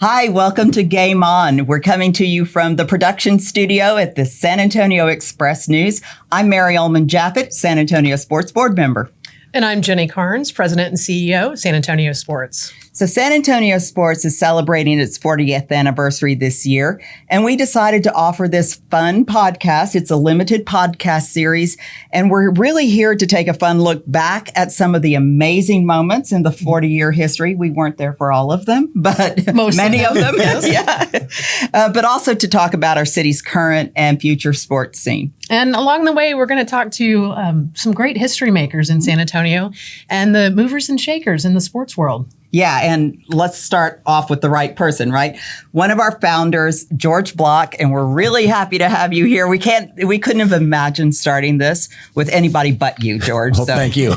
Hi, welcome to Game On. We're coming to you from the production studio at the San Antonio Express News. I'm Mary Ullmann Japhet, San Antonio Sports Board member. And I'm Jenny Carnes, President and CEO, San Antonio Sports. So San Antonio Sports is celebrating its 40th anniversary this year, and we decided to offer this fun podcast. It's a limited podcast series, and we're really here to take a fun look back at some of the amazing moments in the 40-year history. We weren't there for all of them, but many of them. Yes. But also to talk about our city's current and future sports scene. And along the way, we're going to talk to some great history makers in San Antonio and the movers and shakers in the sports world. Yeah, and let's start off with the right person, right? One of our founders, George Block, and we're really happy to have you here. We couldn't have imagined starting this with anybody but you, George. Well, thank you.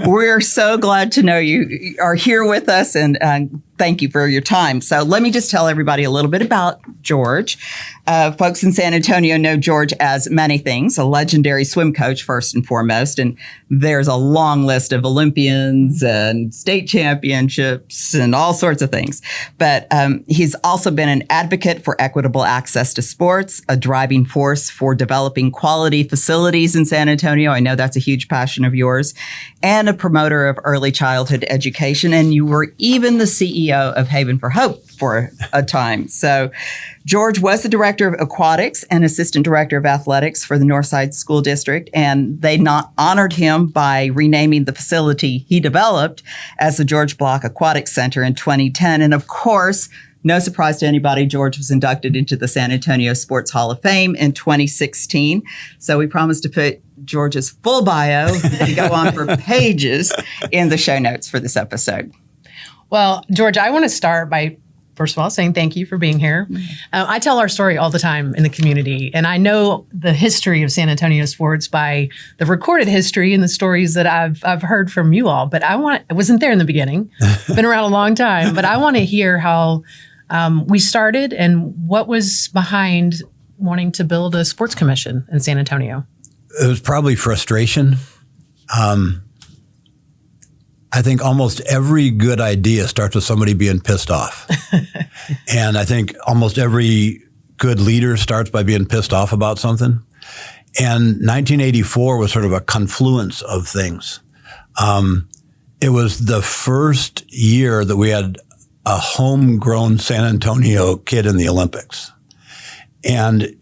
We're so glad to know you are here with us, and thank you for your time. So let me just tell everybody a little bit about George. Folks in San Antonio know George as many things, a legendary swim coach first and foremost, and there's a long list of Olympians and state championships and all sorts of things. But he's also been an advocate for equitable access to sports, a driving force for developing quality facilities in San Antonio. I know that's a huge passion of yours, and a promoter of early childhood education. And you were even the CEO of Haven for Hope for a time. So George was the director of aquatics and assistant director of athletics for the Northside School District, and they not honored him by renaming the facility he developed as the George Block Aquatic Center in 2010. And of course, no surprise to anybody, George was inducted into the San Antonio Sports Hall of Fame in 2016. So we promised to put George's full bio and go on for pages in the show notes for this episode. Well, George, I want to start by first of all, saying thank you for being here. I tell our story all the time in the community, and I know the history of San Antonio sports by the recorded history and the stories that I've heard from you all. But I wasn't there in the beginning, been around a long time, but I want to hear how we started and what was behind wanting to build a sports commission in San Antonio. It was probably frustration. I think almost every good idea starts with somebody being pissed off. And I think almost every good leader starts by being pissed off about something. And 1984 was sort of a confluence of things. It was the first year that we had a homegrown San Antonio kid in the Olympics. And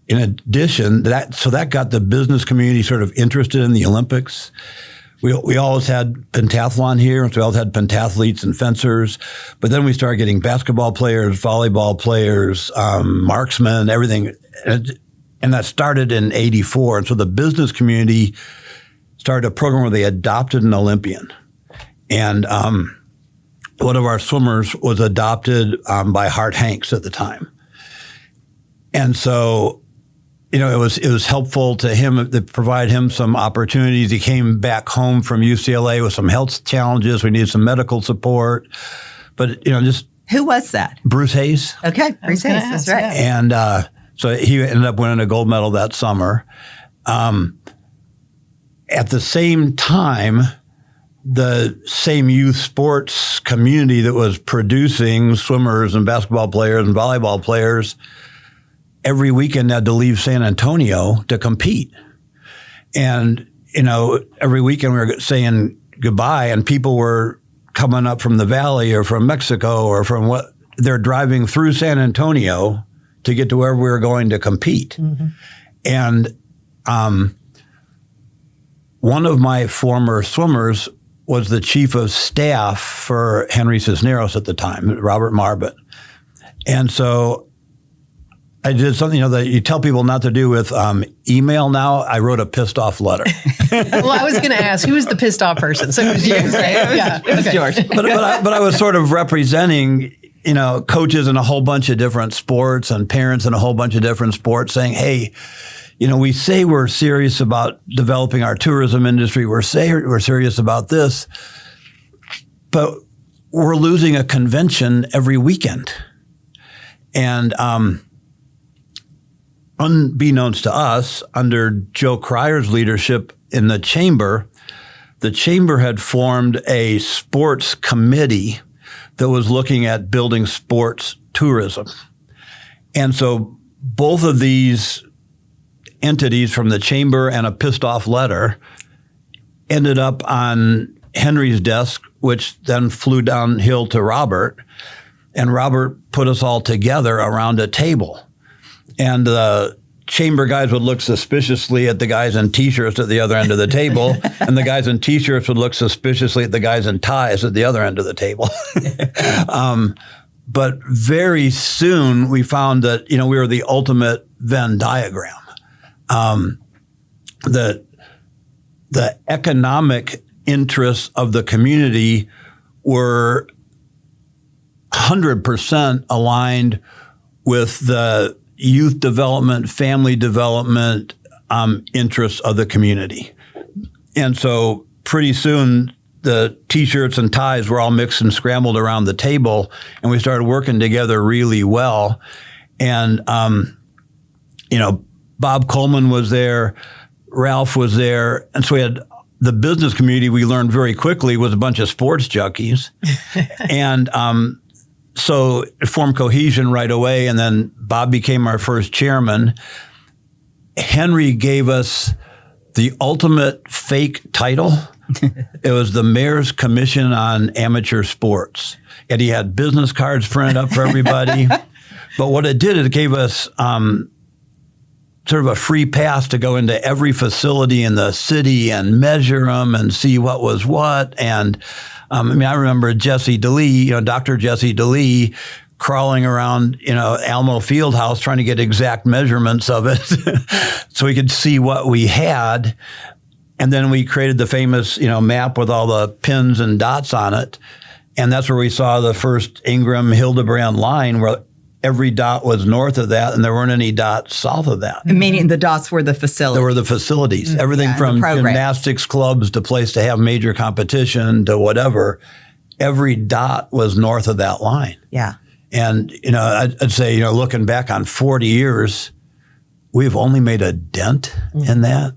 in addition, that got the business community sort of interested in the Olympics. We always had pentathlon here, so we always had pentathletes and fencers. But then we started getting basketball players, volleyball players, marksmen, everything. And that started in 84. And so the business community started a program where they adopted an Olympian. And one of our swimmers was adopted by Hart Hanks at the time. And so it was helpful to him to provide him some opportunities. He came back home from UCLA with some health challenges. We needed some medical support. But, just... Who was that? Bruce Hayes. Okay, Bruce Hayes, that's right. And so he ended up winning a gold medal that summer. At the same time, the same youth sports community that was producing swimmers and basketball players and volleyball players every weekend had to leave San Antonio to compete. And, every weekend we were saying goodbye, and people were coming up from the Valley or from Mexico or from they're driving through San Antonio to get to where we were going to compete. Mm-hmm. And one of my former swimmers was the chief of staff for Henry Cisneros at the time, Robert Marbut. And so I did something, that you tell people not to do with email now. I wrote a pissed off letter. Well, I was going to ask, who was the pissed off person? So it was you, right? Yeah, it was George. But I was sort of representing, coaches in a whole bunch of different sports and parents in a whole bunch of different sports saying, hey, we say we're serious about developing our tourism industry. We're serious about this, but we're losing a convention every weekend. And unbeknownst to us, under Joe Cryer's leadership in the chamber had formed a sports committee that was looking at building sports tourism. And so both of these entities, from the chamber and a pissed off letter, ended up on Henry's desk, which then flew downhill to Robert. And Robert put us all together around a table. And the chamber guys would look suspiciously at the guys in T-shirts at the other end of the table, and the guys in T-shirts would look suspiciously at the guys in ties at the other end of the table. But very soon we found that, we were the ultimate Venn diagram. The economic interests of the community were 100% aligned with the youth development, family development interests of the community. And so pretty soon the T-shirts and ties were all mixed and scrambled around the table, and we started working together really well. And, Bob Coleman was there, Ralph was there, and so we had the business community. We learned very quickly was a bunch of sports junkies. And so it formed cohesion right away, and then Bob became our first chairman. Henry gave us the ultimate fake title. It was the Mayor's Commission on Amateur Sports. And he had business cards printed up for everybody. But what it did, it gave us sort of a free pass to go into every facility in the city and measure them and see what was what. And I remember Jesse DeLee, Dr. Jesse DeLee, crawling around, Alamo Fieldhouse trying to get exact measurements of it so we could see what we had. And then we created the famous, map with all the pins and dots on it. And that's where we saw the first Ingram-Hildebrand line, where every dot was north of that, and there weren't any dots south of that. Meaning the dots were the facilities. There were the facilities. Everything from gymnastics clubs to place to have major competition to whatever. Every dot was north of that line. Yeah. And, I'd say, looking back on 40 years, we've only made a dent in that.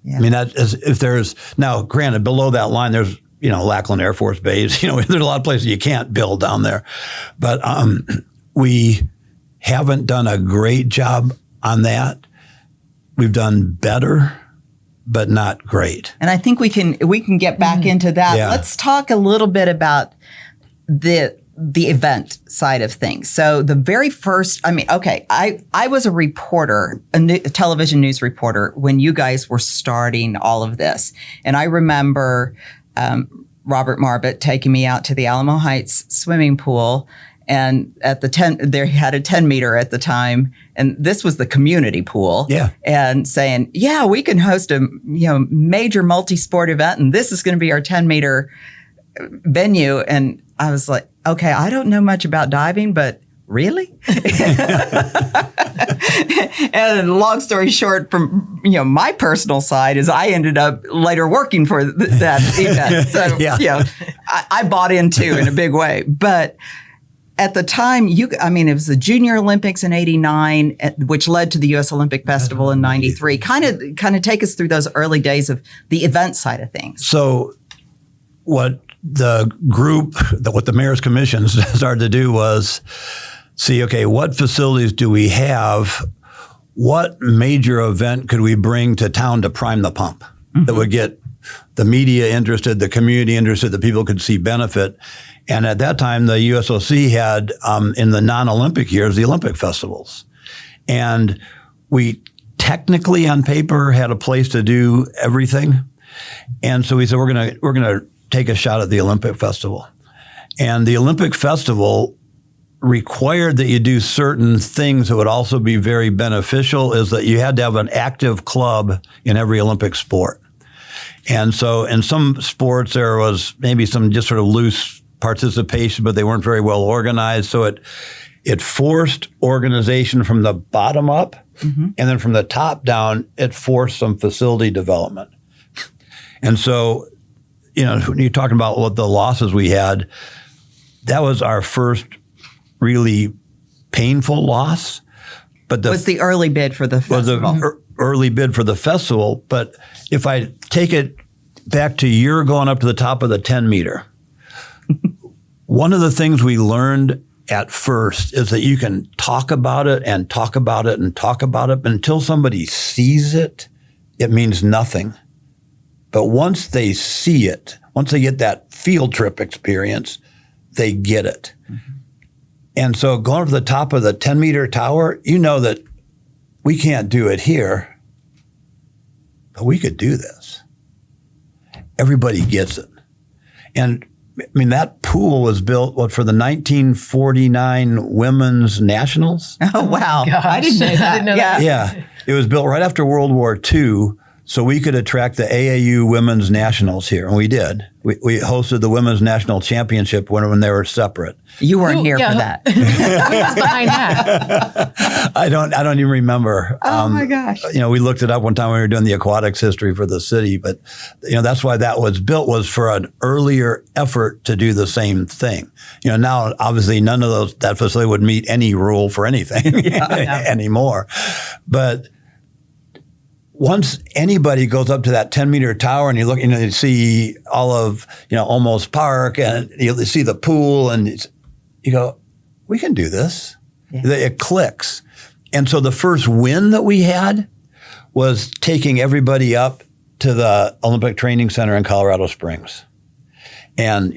Yeah. I mean, if there's, now granted, below that line, there's, Lackland Air Force Base, there's a lot of places you can't build down there. But we haven't done a great job on that. We've done better, but not great. And I think we can get back into that. Yeah. Let's talk a little bit about the event side of things. So the very first, I was a reporter, a television news reporter, when you guys were starting all of this. And I remember Robert Marbut taking me out to the Alamo Heights swimming pool. And at they had a 10 meter at the time, and this was the community pool. Yeah. And saying, we can host a major multi-sport event, and this is going to be our 10 meter venue. And I was like, okay, I don't know much about diving, but really? And long story short, from my personal side, is I ended up later working for that event. So I bought in too in a big way, but. At the time, it was the Junior Olympics in '89, which led to the U.S. Olympic Festival in '93. Kind of take us through those early days of the event side of things. So, what the group, what the Mayor's Commission started to do was see, okay, what facilities do we have? What major event could we bring to town to prime the pump that would get the media interested, the community interested, that people could see benefit? And at that time, the USOC had, in the non-Olympic years, the Olympic festivals. And we technically, on paper, had a place to do everything. And so we said, we're gonna take a shot at the Olympic festival. And the Olympic festival required that you do certain things that would also be very beneficial, is that you had to have an active club in every Olympic sport. And so in some sports, there was maybe some just sort of loose participation, but they weren't very well organized. So it forced organization from the bottom up, and then from the top down, it forced some facility development. And so, when you're talking about what the losses we had, that was our first really painful loss. But was the early bid for the festival. Was the early bid for the festival. But if I take it back to you're going up to the top of the 10 meter, one of the things we learned at first is that you can talk about it and talk about it and talk about it, but until somebody sees it, it means nothing. But once they see it, once they get that field trip experience, they get it. Mm-hmm. And so going to the top of the 10-meter tower, you know that we can't do it here, but we could do this. Everybody gets it. And I mean, that pool was built, for the 1949 Women's Nationals? Oh, wow. Gosh, I didn't know that. Yeah. It was built right after World War II, so we could attract the AAU Women's Nationals here, and we did. We hosted the Women's National Championship when they were separate. You weren't here for that. Who was behind that? I don't even remember. Oh my gosh! We looked it up one time when we were doing the aquatics history for the city, but that's why that was built, was for an earlier effort to do the same thing. Now obviously none of that facility would meet any rule for anything anymore, but. Once anybody goes up to that 10-meter tower and you look, you see all of, Olmos Park, and you see the pool, and you go, we can do this. Yeah. It clicks. And so the first win that we had was taking everybody up to the Olympic Training Center in Colorado Springs. And,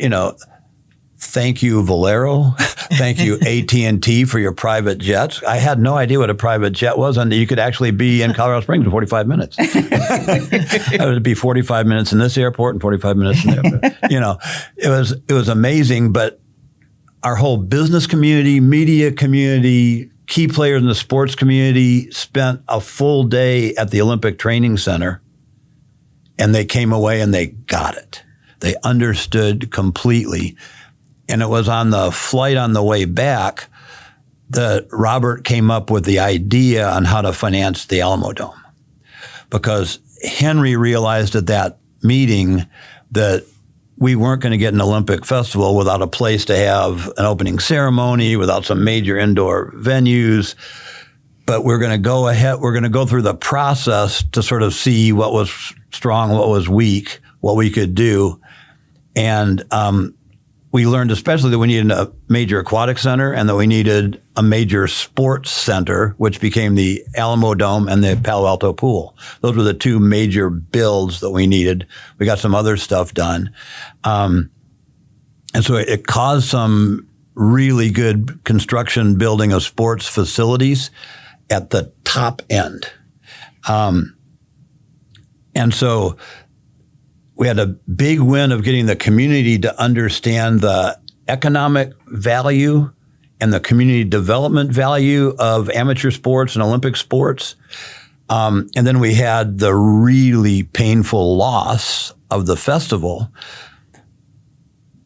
thank you, Valero. Thank you, AT&T, for your private jets. I had no idea what a private jet was, and you could actually be in Colorado Springs in 45 minutes. It would be 45 minutes in this airport and 45 minutes in the airport. It was amazing, but our whole business community, media community, key players in the sports community spent a full day at the Olympic Training Center, and they came away and they got it. They understood completely. And it was on the flight on the way back that Robert came up with the idea on how to finance the Alamo Dome. Because Henry realized at that meeting that we weren't going to get an Olympic festival without a place to have an opening ceremony, without some major indoor venues. But we're going to go ahead, we're going to go through the process to sort of see what was strong, what was weak, what we could do. And we learned especially that we needed a major aquatic center and that we needed a major sports center, which became the Alamo Dome and the Palo Alto Pool. Those were the two major builds that we needed. We got some other stuff done. And so it caused some really good construction building of sports facilities at the top end. And so we had a big win of getting the community to understand the economic value and the community development value of amateur sports and Olympic sports. And then we had the really painful loss of the festival,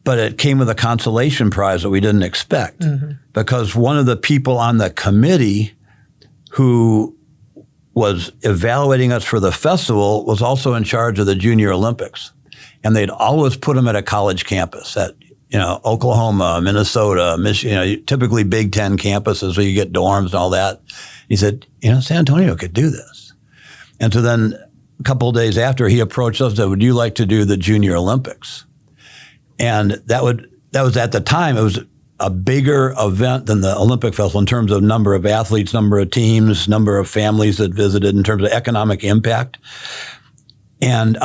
but it came with a consolation prize that we didn't expect, because one of the people on the committee who was evaluating us for the festival was also in charge of the Junior Olympics. And they'd always put them at a college campus at, Oklahoma, Minnesota, Michigan, typically Big Ten campuses where you get dorms and all that. He said, San Antonio could do this. And so then a couple of days after, he approached us and said, would you like to do the Junior Olympics? And that was at the time, it was a bigger event than the Olympic Festival in terms of number of athletes, number of teams, number of families that visited, in terms of economic impact. And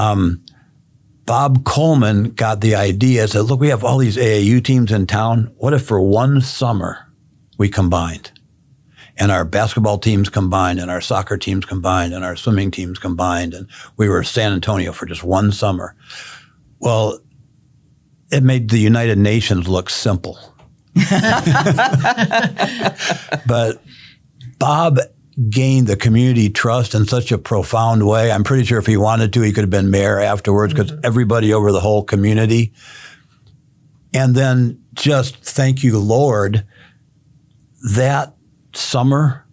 Bob Coleman got the idea, said, look, we have all these AAU teams in town. What if for one summer we combined? And our basketball teams combined, and our soccer teams combined, and our swimming teams combined, and we were San Antonio for just one summer. Well, it made the United Nations look simple. But Bob gained the community trust in such a profound way. I'm pretty sure if he wanted to, he could have been mayor afterwards, because everybody over the whole community. And then just thank you, Lord, that summer,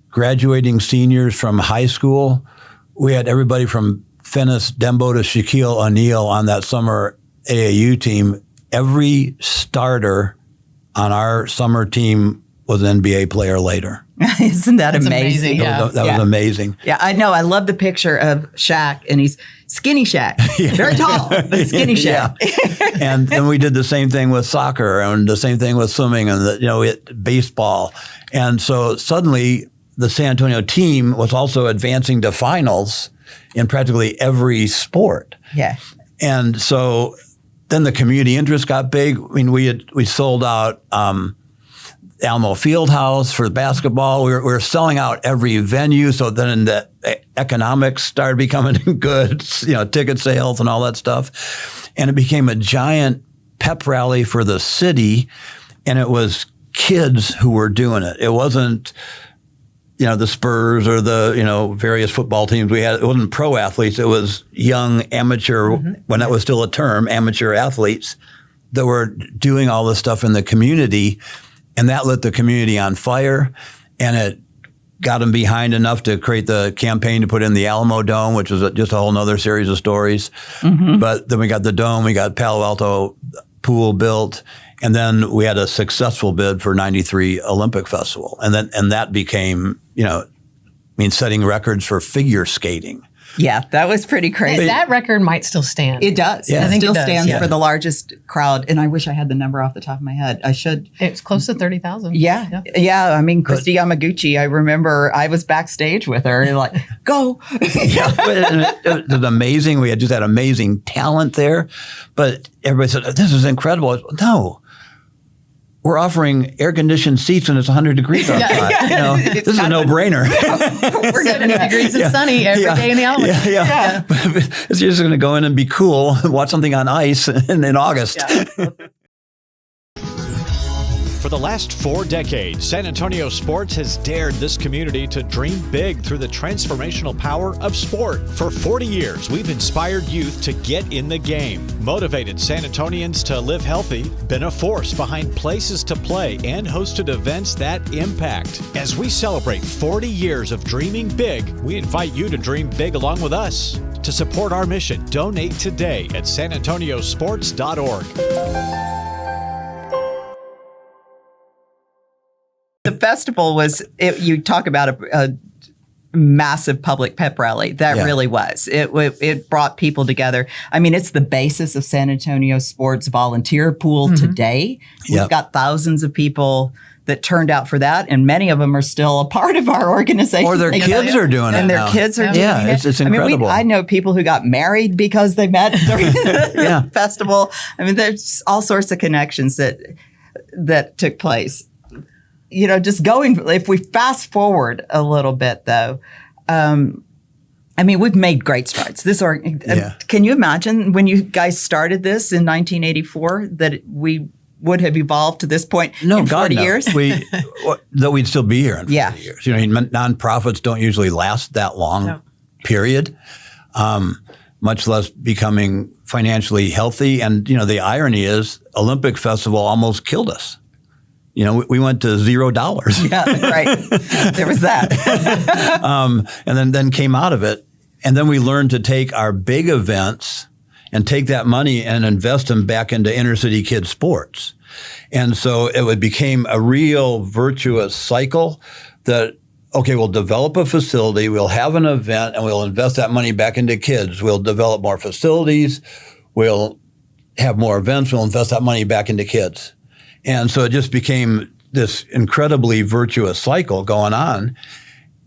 graduating seniors from high school, we had everybody from Finis Dembo to Shaquille O'Neal on that summer AAU team. Every starter on our summer team was an NBA player later. Isn't that That's amazing? amazing, yeah. That was amazing. Yeah, I know. I love the picture of Shaq, and he's skinny Shaq, very tall, but skinny Shaq. And then we did the same thing with soccer, and the same thing with swimming, and baseball. And so suddenly, the San Antonio team was also advancing to finals in practically every sport. Yeah. And so then the community interest got big. I mean, we sold out Alamo Fieldhouse for basketball. We were selling out every venue. So then the economics started becoming good, ticket sales and all that stuff. And it became a giant pep rally for the city. And it was kids who were doing it. It wasn't, the Spurs or the, various football teams we had. It wasn't pro athletes. It was young amateur, when that was still a term, amateur athletes that were doing all this stuff in the community. And that lit the community on fire, and it got them behind enough to create the campaign to put in the Alamo Dome, which was just a whole nother series of stories. But then we got the Dome, we got Palo Alto Pool built, and then we had a successful bid for '93 Olympic Festival. And that became, setting records for figure skating. Yeah, that was pretty crazy. That record might still stand. It does. Yeah. It I think still it does, stands yeah. for the largest crowd. And I wish I had the number off the top of my head. I should. It's close to 30,000. Yeah. I mean, Christy Yamaguchi, I remember I was backstage with her and like, go. Yeah, it was amazing. We had just had amazing talent there. But everybody said, this is incredible. No. We're offering air-conditioned seats when it's 100 degrees outside. This is a no-brainer. We're 70 degrees and sunny every day in the Alamo. Yeah. It's just going to go in and be cool, watch something on ice in August. Yeah. For the last 4 decades, San Antonio sports has dared this community to dream big through the transformational power of sport. For 40 years, we've inspired youth to get in the game, motivated San Antonians to live healthy, been a force behind places to play, and hosted events that impact. As we celebrate 40 years of dreaming big, we invite you to dream big along with us. To support our mission, donate today at sanantoniosports.org. The festival was, you talk about a massive public pep rally. That really was. It brought people together. I mean, it's the basis of San Antonio sports volunteer pool today. We've got thousands of people that turned out for that, and many of them are still a part of our organization. Or their kids are doing it and their now. kids are doing it. It's incredible. I know people who got married because they met during the festival. I mean, there's all sorts of connections that took place. Just if we fast forward a little bit, though, we've made great strides. Can you imagine when you guys started this in 1984 that we would have evolved to this point in 40 years? That we'd still be here in 40 years. Nonprofits don't usually last that long, period, much less becoming financially healthy. And, the irony is Olympic Festival almost killed us. We went to $0. Yeah, right. There was that. And then came out of it. And then we learned to take our big events and take that money and invest them back into inner city kids sports. And so it became a real virtuous cycle that, okay, we'll develop a facility, we'll have an event, and we'll invest that money back into kids. We'll develop more facilities, we'll have more events, we'll invest that money back into kids. And so it just became this incredibly virtuous cycle going on.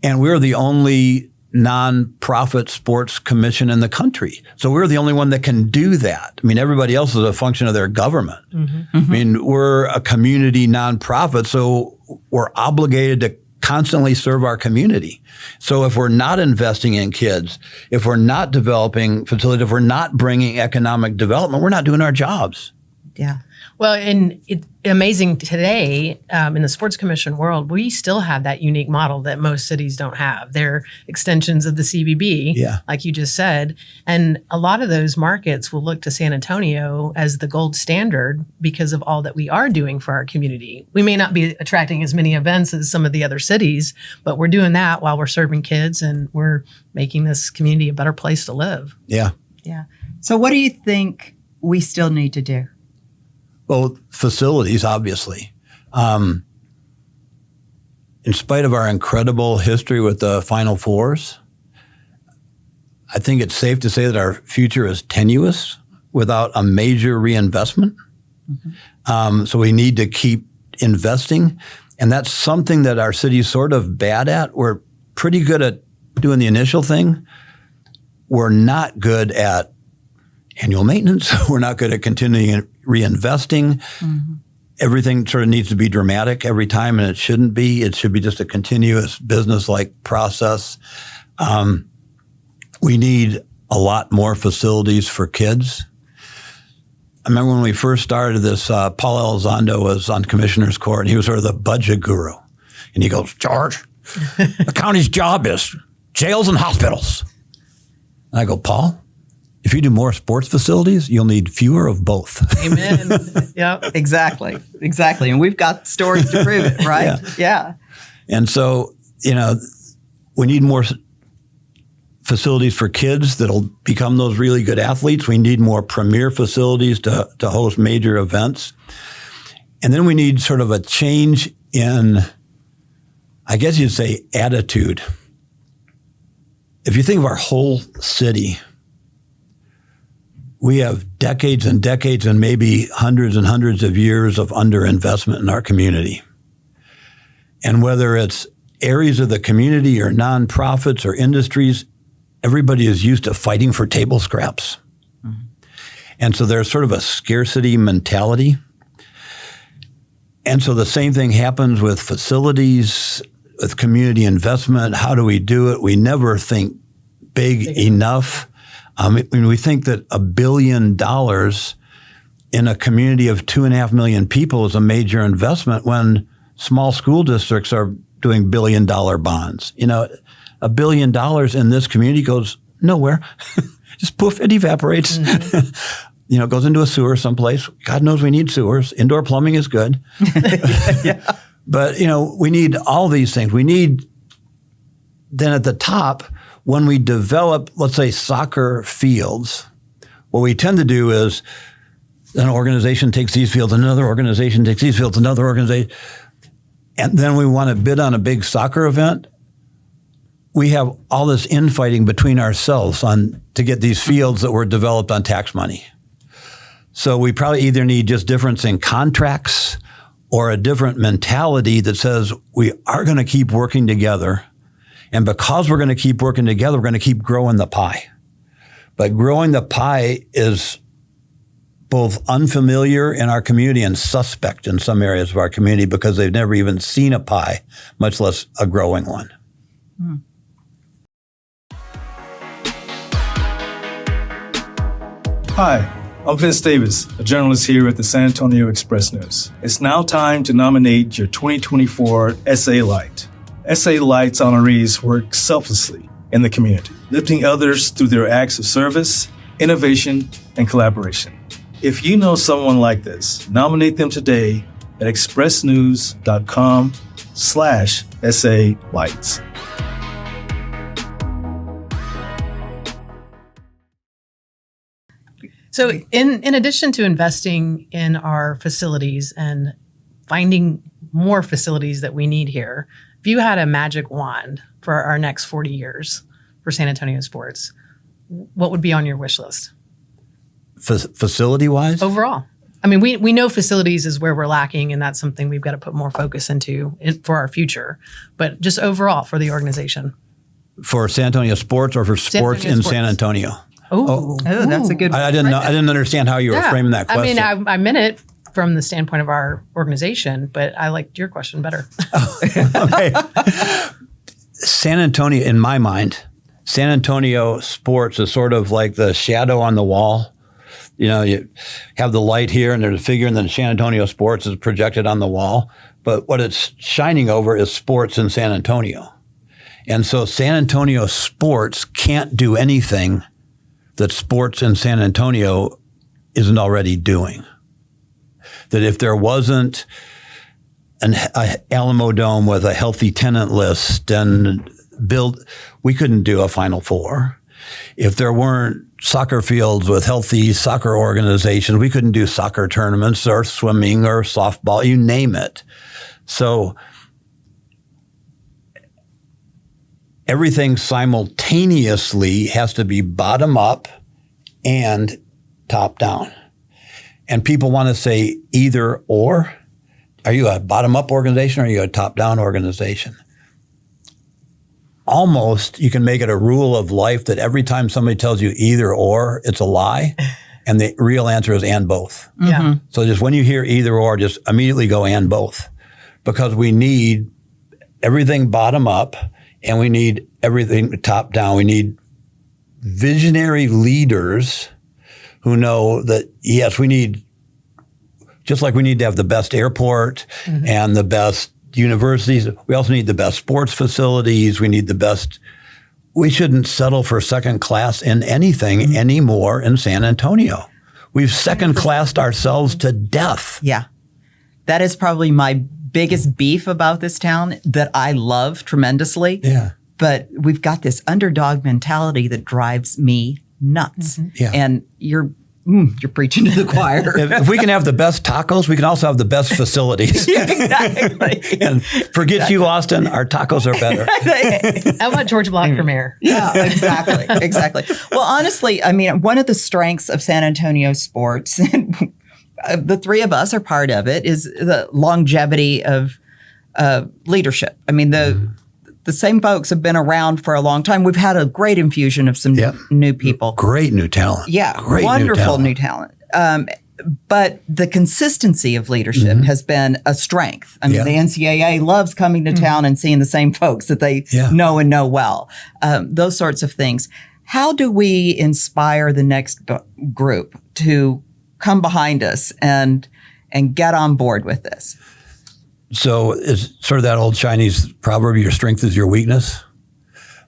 And we're the only nonprofit sports commission in the country. So we're the only one that can do that. I mean, everybody else is a function of their government. I mean, we're a community nonprofit, so we're obligated to constantly serve our community. So if we're not investing in kids, if we're not developing facilities, if we're not bringing economic development, we're not doing our jobs. Yeah. Well, and it's amazing today in the sports commission world, we still have that unique model that most cities don't have. They're extensions of the CBB, like you just said. And a lot of those markets will look to San Antonio as the gold standard because of all that we are doing for our community. We may not be attracting as many events as some of the other cities, but we're doing that while we're serving kids and we're making this community a better place to live. Yeah. Yeah. So what do you think we still need to do? Well, facilities, obviously. in spite of our incredible history with the Final Fours, I think it's safe to say that our future is tenuous without a major reinvestment. So we need to keep investing. And that's something that our city's sort of bad at. We're pretty good at doing the initial thing. We're not good at annual maintenance. We're not good at continuing reinvesting. Everything sort of needs to be dramatic every time, and it shouldn't be. It should be just a continuous business-like process. We need a lot more facilities for kids. I remember when we first started this, Paul Elizondo was on commissioner's court, and he was sort of the budget guru. And he goes, George, the county's job is jails and hospitals. And I go, Paul, if you do more sports facilities, you'll need fewer of both. Amen. Yep. Exactly. And we've got stories to prove it, right? Yeah. And so, we need more facilities for kids that'll become those really good athletes. We need more premier facilities to host major events. And then we need sort of a change in, I guess you'd say, attitude. If you think of our whole city, we have decades and decades and maybe hundreds and hundreds of years of underinvestment in our community. And whether it's areas of the community or nonprofits or industries, everybody is used to fighting for table scraps. And so there's sort of a scarcity mentality. And so the same thing happens with facilities, with community investment. How do we do it? We never think big enough. We think that $1 billion in a community of 2.5 million people is a major investment when small school districts are doing $1 billion bonds. $1 billion in this community goes nowhere. Just poof, it evaporates. It goes into a sewer someplace. God knows we need sewers. Indoor plumbing is good. Yeah. But, we need all these things. We need, then at the top, when we develop, let's say, soccer fields, what we tend to do is an organization takes these fields, another organization takes these fields, another organization, and then we want to bid on a big soccer event. We have all this infighting between ourselves to get these fields that were developed on tax money. So we probably either need just difference in contracts or a different mentality that says we are going to keep working together. And because we're going to keep working together, we're going to keep growing the pie. But growing the pie is both unfamiliar in our community and suspect in some areas of our community because they've never even seen a pie, much less a growing one. Hi, I'm Vince Davis, a journalist here at the San Antonio Express News. It's now time to nominate your 2024 SA Light. SA Light's honorees work selflessly in the community, lifting others through their acts of service, innovation, and collaboration. If you know someone like this, nominate them today at expressnews.com/SA Lights. So in addition to investing in our facilities and finding more facilities that we need here, if you had a magic wand for our next 40 years for San Antonio sports, what would be on your wish list? Facility-wise? Overall. I mean, we know facilities is where we're lacking, and that's something we've got to put more focus into for our future. But just overall for the organization. For San Antonio sports or for sports in San Antonio? Oh, that's a good one. I didn't know. I didn't understand how you were framing that question. I mean, I meant it from the standpoint of our organization, but I liked your question better. Okay. San Antonio, in my mind, San Antonio sports is sort of like the shadow on the wall. You have the light here and there's a figure, and then San Antonio sports is projected on the wall. But what it's shining over is sports in San Antonio. And so San Antonio sports can't do anything that sports in San Antonio isn't already doing. That if there wasn't an Alamo Dome with a healthy tenant list and we couldn't do a Final Four. If there weren't soccer fields with healthy soccer organizations, we couldn't do soccer tournaments or swimming or softball, you name it. So everything simultaneously has to be bottom up and top down. And people want to say either or. Are you a bottom up organization or are you a top down organization? Almost you can make it a rule of life that every time somebody tells you either or, it's a lie. And the real answer is and both. Yeah. So just when you hear either or, just immediately go and both. Because we need everything bottom up and we need everything top down. We need visionary leaders who know that, yes, we need, just like we need to have the best airport and the best universities, we also need the best sports facilities. We need the best. We shouldn't settle for second class in anything anymore in San Antonio. We've second classed ourselves to death. Yeah. That is probably my biggest beef about this town that I love tremendously. Yeah. But we've got this underdog mentality that drives me nuts. Yeah. And you're preaching to the choir. If we can have the best tacos, we can also have the best facilities. Yeah, exactly. And forget you, Austin, our tacos are better. How about George Block for mayor? Yeah, exactly. Well, honestly, I mean, one of the strengths of San Antonio sports, and the three of us are part of it, is the longevity of leadership. I mean, the same folks have been around for a long time. We've had a great infusion of some new people. Great new talent. Yeah, Great wonderful new talent. But the consistency of leadership has been a strength. I mean, the NCAA loves coming to town and seeing the same folks that they know and know well. Those sorts of things. How do we inspire the next group to come behind us and get on board with this? So it's sort of that old Chinese proverb, your strength is your weakness.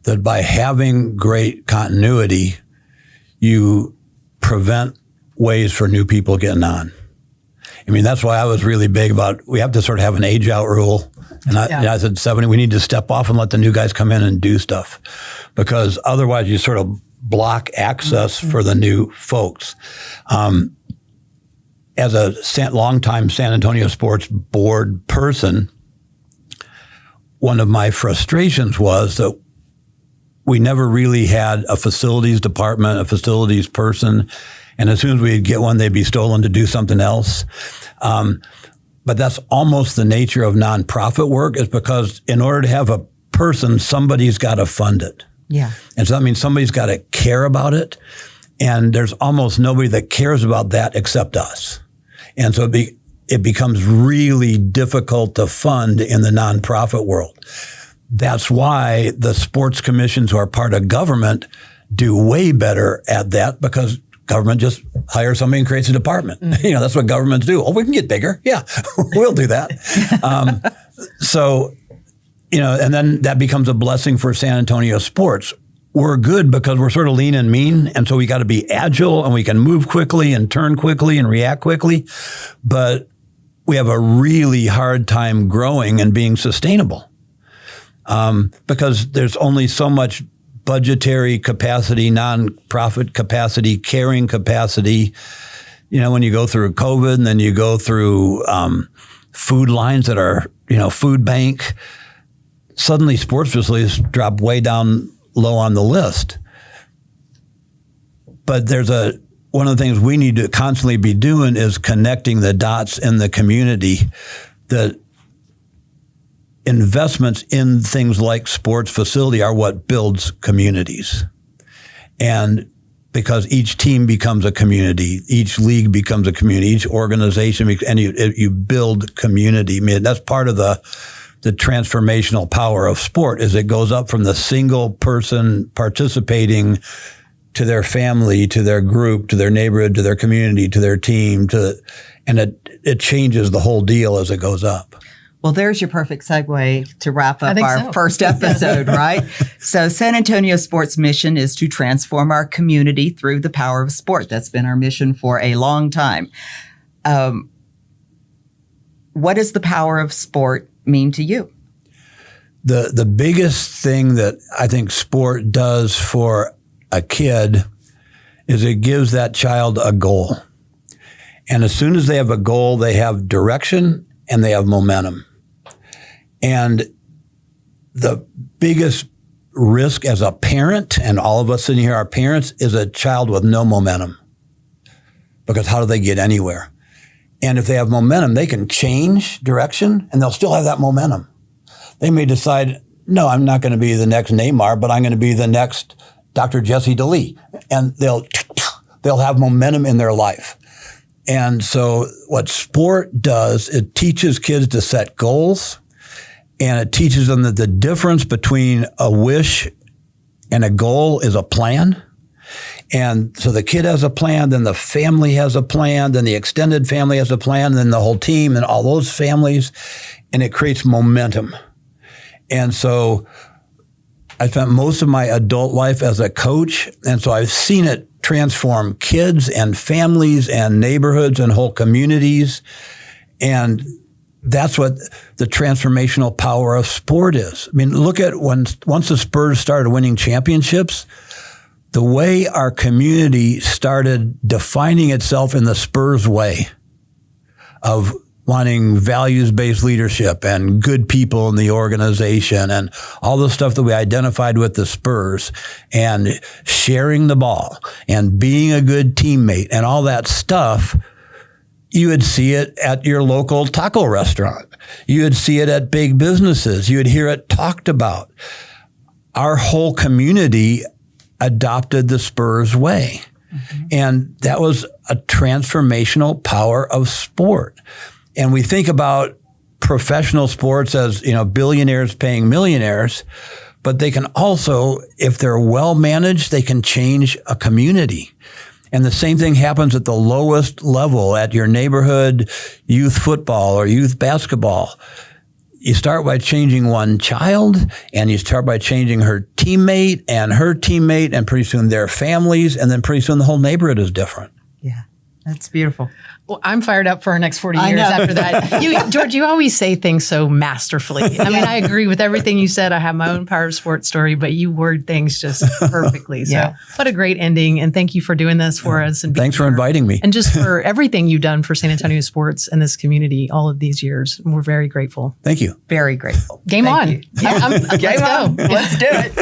That by having great continuity, you prevent ways for new people getting on. I mean, that's why I was really big about, we have to sort of have an age out rule. And I said 70, we need to step off and let the new guys come in and do stuff. Because otherwise you sort of block access for the new folks. As a longtime San Antonio Sports Board person, one of my frustrations was that we never really had a facilities department, a facilities person, and as soon as we'd get one, they'd be stolen to do something else. But that's almost the nature of nonprofit work, is because in order to have a person, somebody's got to fund it. Yeah. And so that means somebody's got to care about it. And there's almost nobody that cares about that except us. And so it becomes really difficult to fund in the nonprofit world. That's why the sports commissions who are part of government do way better at that, because government just hires somebody and creates a department. That's what governments do. Oh, we can get bigger. Yeah, we'll do that. And then that becomes a blessing for San Antonio sports. We're good because we're sort of lean and mean, and so we got to be agile and we can move quickly and turn quickly and react quickly. But we have a really hard time growing and being sustainable because there's only so much budgetary capacity, nonprofit capacity, caring capacity. When you go through COVID and then you go through food lines that are, food bank, suddenly sports facilities drop way down low on the list. But one of the things we need to constantly be doing is connecting the dots in the community. The investments in things like sports facility are what builds communities. And because each team becomes a community, each league becomes a community, each organization, and you build community. I mean, that's part of the transformational power of sport, is it goes up from the single person participating to their family, to their group, to their neighborhood, to their community, to their team, and it changes the whole deal as it goes up. Well, there's your perfect segue to wrap up our so. first episode, right? So San Antonio Sports' mission is to transform our community through the power of sport. That's been our mission for a long time. What does the power of sport mean to you? The biggest thing that I think sport does for a kid is it gives that child a goal. And as soon as they have a goal, they have direction and they have momentum. And the biggest risk as a parent, and all of us sitting here are parents, is a child with no momentum. Because how do they get anywhere? And if they have momentum, they can change direction and they'll still have that momentum. They may decide, no, I'm not going to be the next Neymar, but I'm going to be the next Dr. Jesse DeLee. And they'll have momentum in their life. And so what sport does, it teaches kids to set goals, and it teaches them that the difference between a wish and a goal is a plan. And so the kid has a plan, then the family has a plan, then the extended family has a plan, then the whole team and all those families, and it creates momentum. And so I spent most of my adult life as a coach, and so I've seen it transform kids and families and neighborhoods and whole communities. And that's what the transformational power of sport is. I mean, look at once the Spurs started winning championships, the way our community started defining itself in the Spurs way of wanting values-based leadership and good people in the organization and all the stuff that we identified with the Spurs and sharing the ball and being a good teammate and all that stuff, you would see it at your local taco restaurant. You would see it at big businesses. You would hear it talked about. Our whole community adopted the Spurs way. Mm-hmm. And that was a transformational power of sport. And we think about professional sports as, billionaires paying millionaires, but they can also, if they're well managed, they can change a community. And the same thing happens at the lowest level at your neighborhood youth football or youth basketball. You start by changing one child, and you start by changing her teammate, and pretty soon their families, and then pretty soon the whole neighborhood is different. Yeah, that's beautiful. Well, I'm fired up for our next 40 years after that. George, you always say things so masterfully. I mean, I agree with everything you said. I have my own power sports story, but you word things just perfectly. So what a great ending. And thank you for doing this for us. And thanks for inviting me. And just for everything you've done for San Antonio sports and this community all of these years. We're very grateful. Thank you. Very grateful. Game on. Yeah. Let's go. Let's do it.